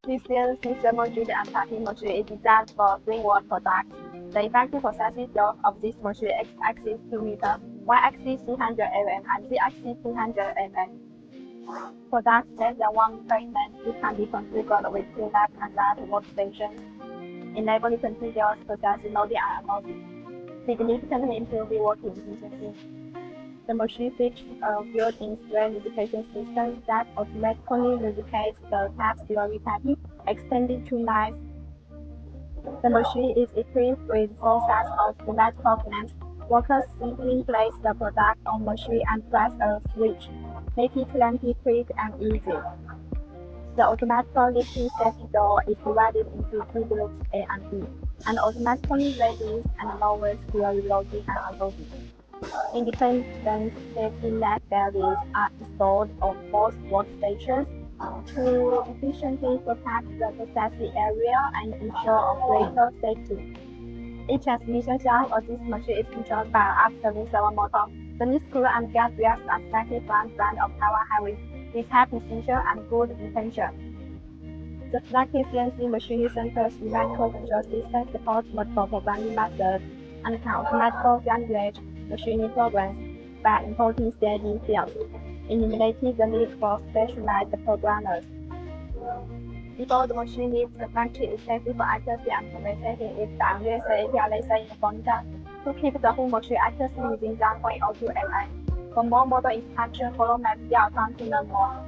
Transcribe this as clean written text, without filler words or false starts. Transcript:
This system module and tracking module is designed for three-word products. The effective processing load of this module is x-axis 2 meters, y-axis 200 mm, and z-axis 200 mm. Products less than 1 segment which can be configured with select and large workstations, enabling continuous processing loading and unloading, significantly improving working efficiency. The machine features a built-in thread lubrication system that automatically lubricates the tabs during tapping, extending through lines. The machine is equipped with 4 sets of electrical clamps. Workers simply place the product on the machine and press a switch, making clamping quick and easy. The automatically lifting safety door is divided into 2 groups A and B, and automatically raises and lowers during loading and unloading. Independent safety net barriers are installed on both workstations to efficiently protect the processing area and ensure operator safety. Each transmission shaft of this machine is controlled by an up-7 motor. The new screw and gas reacts as directly front brand of power having with high precision and good intention. The selective CNC machine centers numerical control system supports multiple programming methods and can automatically generate machining programs by importing steady fields, eliminating the need for specialized programmers. Before the machine leaves the factory, it's safe for accuracy and converting its boundaries API laser in the monitor to keep the whole machine accuracy within 0.02 mm. For more model instruction, follow my video account to learn more.